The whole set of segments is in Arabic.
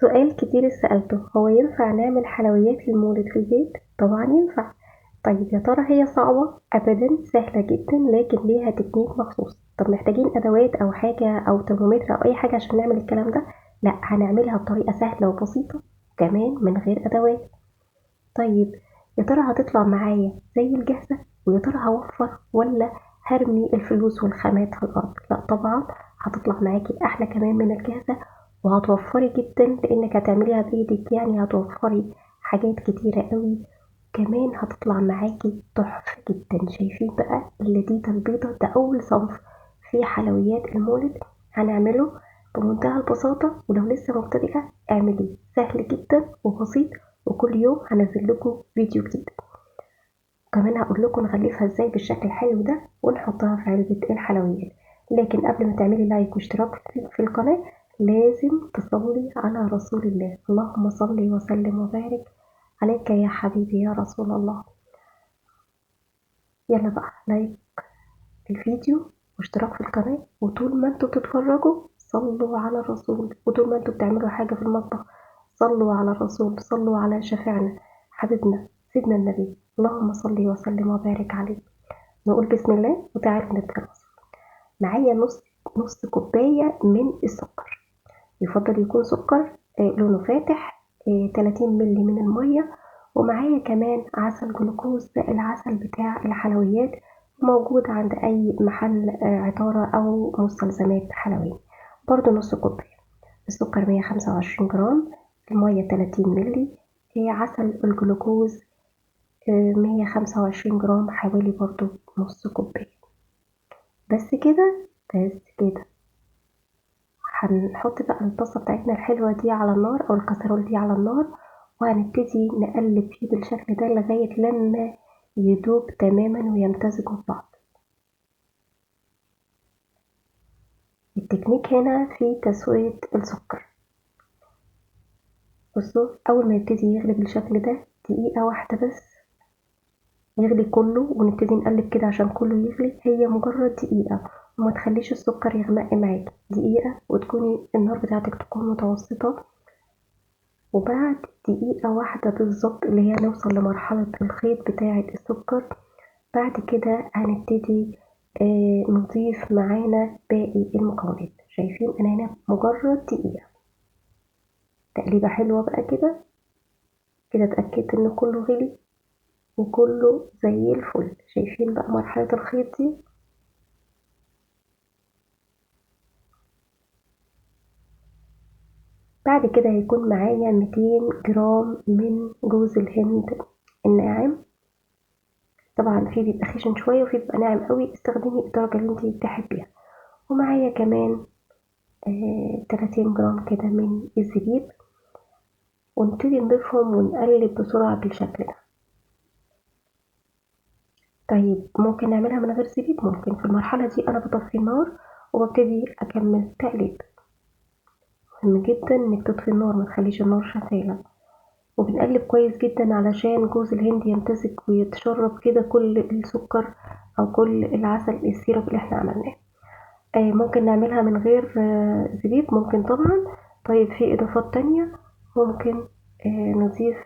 سؤال كتير سألته، هو ينفع نعمل حلويات للمولد في البيت؟ طبعا ينفع. طيب يا ترى هي صعبة؟ أبدا، سهلة جدا، لكن ليها تكنيك مخصوص. طب محتاجين أدوات أو حاجة أو ترمومتر أو أي حاجة عشان نعمل الكلام ده؟ لا، هنعملها بطريقة سهلة وبسيطة كمان من غير أدوات. طيب يا ترى هتطلع معايا زي الجاهزة؟ ويا ترى هوفر ولا هرمي الفلوس والخامات في الأرض؟ لا طبعا، هتطلع معاكي أحلى كمان من الجاهزة، وهتوفري جدا لأنك هتعمليها بإيدك، يعني هتوفري حاجات كتيرة قوي. كمان هتطلع معاكي تحفة جدا. شايفين بقى اللذيذة البيضة؟ ده أول صنف في حلويات المولد هنعمله بمنتهى البساطة. ولو لسه مبتدئة اعمليه، سهل جدا وبسيط، وكل يوم هنزل لكم فيديو جديد. كمان هقول لكم نغلفها ازاي بالشكل الحلو ده ونحطها في علبة الحلويات. لكن قبل ما تعملي لايك واشتراك في القناة لازم تصلي على رسول الله. اللهم صل وسلم وبارك عليك يا حبيبي يا رسول الله. يلا بقى لايك الفيديو واشتراك في القناة، وطول ما انتوا بتتفرجوا صلوا على الرسول، وطول ما انتوا بتعملوا حاجة في المطبخ صلوا على الرسول، صلوا على شفيعنا حبيبنا سيدنا النبي. اللهم صل وسلم وبارك عليه. نقول بسم الله وتعالوا نبدأ الوصفة. معايا نص كوباية من السكر. يفضل يكون سكر لونه فاتح. 30 ملي من المية. ومعايا كمان عسل جلوكوز، ده العسل بتاع الحلويات، موجود عند أي محل عطارة أو مستلزمات حلوية. برضو نص كوباية. السكر 125 جرام، المية 30 ملي، عسل الجلوكوز 125 جرام، حوالي برضو نص كوباية. بس كده، بس كده. هنحط بقى الطاسة بتاعتنا الحلوة دي على النار أو الكسرول دي على النار، وهنبتدي نقلب فيه بالشكل ده لغاية لما يدوب تماما ويمتزجوا ببعض. التكنيك هنا في تسوية السكر. بصوا، أول ما يبتدي يغلي بالشكل ده دقيقة واحدة بس، يغلي كله ونبتدي نقلب كده عشان كله يغلي. هي مجرد دقيقة، وما تخليش السكر يغمق معاكي. دقيقة وتكوني النار بتاعتك تكون متوسطة. وبعد دقيقة واحدة بالظبط اللي هي نوصل لمرحلة الخيط بتاعة السكر، بعد كده هنبتدي نضيف معانا باقي المكونات. شايفين انا هنا مجرد دقيقة تقليبة حلوة بقى كده. كده اتأكدت ان كله غلي وكله زي الفل. شايفين بقى مرحلة الخيط دي؟ بعد كده هيكون معايا 200 جرام من جوز الهند الناعم. طبعا في بيبقى خشن شوية وفي بيبقى ناعم قوي، استخدمي الدرجة اللي انتي تحبيها. ومعايا كمان 30 جرام كده من الزبيب، ونبتدي نضيفهم ونقلب بسرعة بالشكل ده. طيب ممكن نعملها من غير زبيب، ممكن. في المرحلة دي أنا بطفي النار وببتدي أكمل تقليب. مهم جدا إنك تطفي النار، ما تخليش النار شغالة. وبنقلب كويس جدا علشان جوز الهند يمتزج ويتشرب كده كل السكر أو كل العسل السيرب اللي احنا عملناه. ممكن نعملها من غير زبيب، ممكن طبعا. طيب في إضافات تانية، ممكن نضيف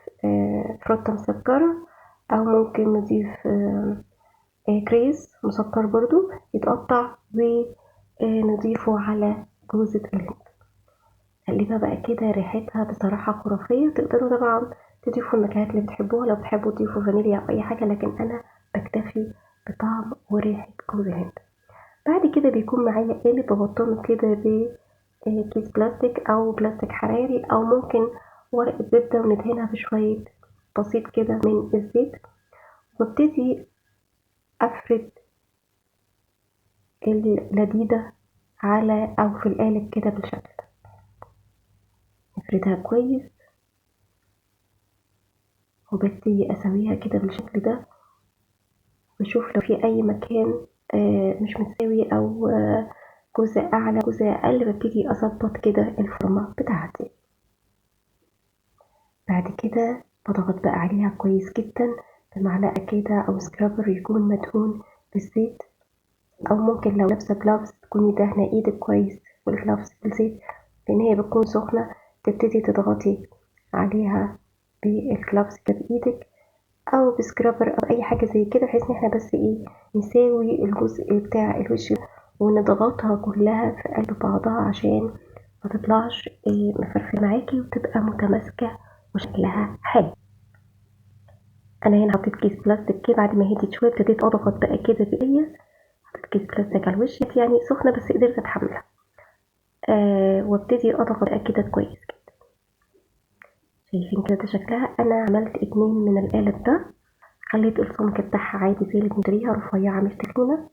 فروتة مسكرة، أو ممكن نضيف كريز مسكر برضو يتقطع ونضيفه على جوز الهند. نقلبها بقى كده، ريحتها بصراحة خرافية. تقدروا طبعا تضيفوا النكهات اللي بتحبوها، لو بتحبوا تضيفوا فانيليا أو أي حاجة، لكن أنا بكتفي بطعم وريحة جوز الهند. بعد كده بيكون معايا قالب ببطنه كده بكيس بلاستيك أو بلاستيك حراري، أو ممكن ورقة زبدة وندهنها بشوية بسيط كده من الزيت، وابتدي أفرد اللذيذة على أو في القالب كده بالشكل ده. افردها كويس وببتدي أسويها كده بالشكل ده، وأشوف لو في أي مكان مش متساوي أو جزء أعلى جزء أقل، ببتدي أظبط كده الفورمة بتاعتي. بعد كده بضغط بقى عليها كويس جدا بمعلقة كده أو سكرابر يكون مدهون بالزيت، أو ممكن لو لابسة جلافز تكوني دهنة إيدك كويس والجلافز بالزيت، لأن هي بتكون سخنة تبتدي تضغطي عليها بالجلافز كده بإيدك أو بسكرابر أو أي حاجة زي كده، بحيث إن احنا بس نساوي الجزء بتاع الوش ونضغطها كلها في قلب بعضها عشان ما تطلعش مفرفة معاكي وتبقى متماسكة وشكلها حلو. أنا هنا حطيت كيس بلاستيك كده، بعد ما هديت شوية ابتديت أضغط بقى كده بإيديا. حطيت كيس بلاستيك على الوش، يعني سخنة بس قدرت أتحملها. وابتدي أضغط بقى كده كويس كده. شايفين كده شكلها؟ أنا عملت 2 من القالب ده، خليت السمك بتاعها عادي زي اللي بنشتريها رفيعة مش تخينة.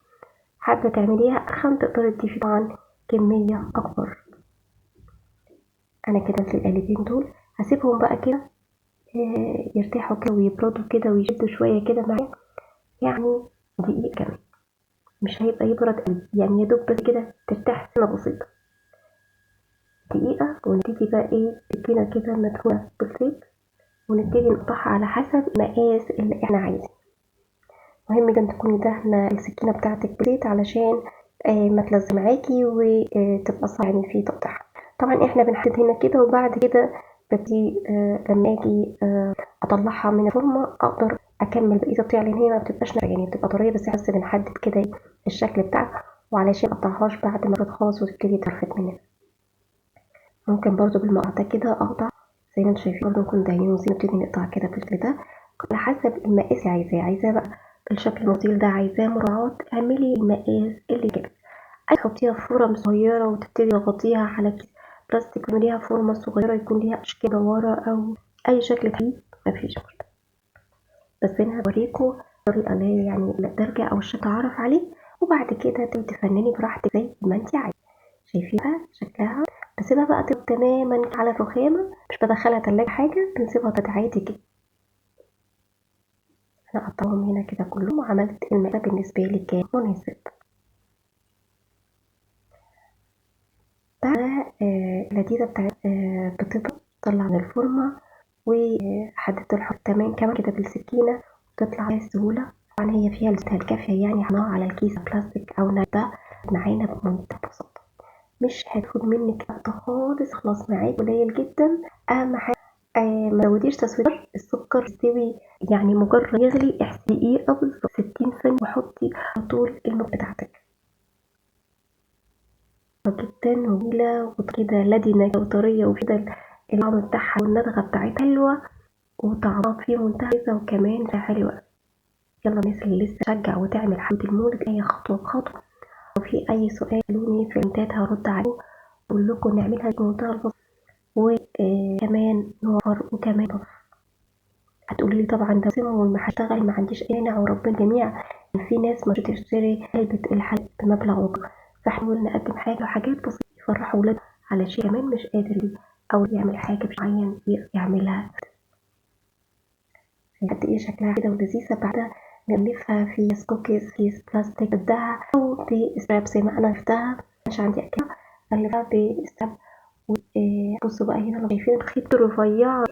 حابة تعمليها أخن تقدري تضيفي طبعا كمية أكبر. أنا كده في القالبين دول هسيبهم بقى كده يرتاحوا كده ويبردوا كده ويشدوا شوية كده معايا، يعني دقيقة كمان، مش هيبقى يبرد قوي، يعني يدوب بس كده ترتاح سنة بسيطة. دقيقة ونبتدي بقى سكينة كده مدهونة بالزيت ونبتدي نقطعها على حسب المقاس اللي احنا عايزينه. مهم جدا تكوني دهنة السكينة بتاعتك بزيت علشان ما تلزق معاكي وتبقى صعب يعني في تقطيعها. طبعا احنا بنحدد هنا كده، وبعد كده ببتدي لما اجي اطلعها من الفرن اقدر اكمل بقيه التقطيع، لان هي ما بتبقاش ناشفه، يعني بتبقى طريه، بس بنحدد كده الشكل بتاعها وعلشان مقطعهاش بعد ما تخلص وتبتدي ترفد مننا. ممكن برضو بالمقطع كده اقطع زي ما انتم شايفين، برضو نكون دهنين وزي نبتدي نقطع كده بالشكل ده على حسب المقاس اللي عايزاه بقى الشكل المطيل ده، عايزاه مراعاة اعملي المقاس اللي كده. عايزة تحطيها في فورم صغيرة وتبتدي تغطيها على كيس بلاستيك يكون ليها فورمة صغيرة يكون ليها أشكال مدورة أو أي شكل تاني، مفيش مشكلة. بس أنا هوريكم الطريقة اللي هي يعني الدرجة أو الشكل أعرف عليه، وبعد كده تفنني براحتك زي ما انت عايزة. شايفينها شكلها؟ بسيبها بقى تبقى تماما على الرخامة، مش بدخلها تلاجة حاجة، بنسيبها عادي كده. أنا قطعهم هنا كده كلهم وعملت المقلب بالنسبة لي كان مناسب. بعد اللذيذة بتاعت بتطلع من الفورمة وحددت الحرف تمام كمان كده بالسكينة وتطلع بسهولة. طبعا هي فيها الزيت الكافية، يعني هنقع على الكيس بلاستيك أو نبتة معانا بمنتهى البساطة، مش هتاخد منك وقت خالص، خلاص معاك قليل جدا. أهم حاجة ما تزوديش تسوية السكر، يستوي يعني مجرد يغلي دقيقة بالظبط 60 ثانية، وحطي على طول الماء بتاعتك جدا وجميلة وكده لدينة وطرية، وكده الطعم بتاعها والندغة بتاعتها حلوة وطعمها فيه منتهى وكمان ريحة حلوة. يلا الناس اللي لسه تشجع وتعمل حمد المولد أي خطوة بخطوة، وفي أي سؤال لوني في الكومنتات هرد عليه أقول لكم نعملها بمنتهى البساطة، وكمان نوفر وكمان نوفر. هتقولي لي طبعا ده سم هشتغل، ما عنديش أي مانع ورب الجميع. في ناس مش تشتري علبة الحليب بمبلغ وقدر، فحاول نقدم حاجات بسيطة يفرحوا ولاد علشان كمان مش قادر أو يعمل حاجة معين يعملها. قد ايه شكلها كده ولذيذة. بعدها نغلفها في كوكيز في بلاستيك قدها أو بستراب زي ما أنا عرفتها، مش عندي أكل غلفها بستراب. بصوا بقى هنا لو شايفين الخيط الرفيعة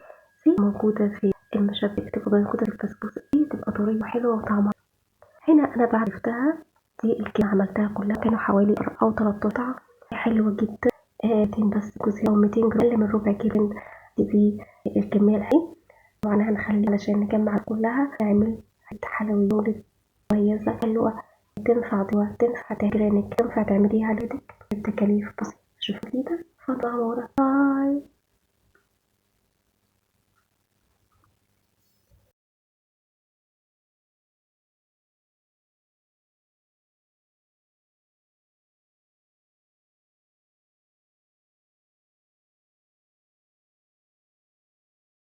دي موجودة في المشبك، تبقى موجودة في البسبوسة دي، تبقى طرية وحلوة وطعمها. هنا أنا بعد عرفتها دي الكمية عملتها كلها كانوا حوالي 4 أو 3 قطع، حلوة جدا. 200 بس جزء أو 200 جرام، أقل من ربع كيلو دي الكمية الحين. طبعا هنخلي علشان نجمع كلها نعمل حلويات مميزة حلوة، تنفع دوا تنفع تجرانك، تنفع تعمليها لولادك بتكاليف بسيطة. شوفوا كده، فضل باي.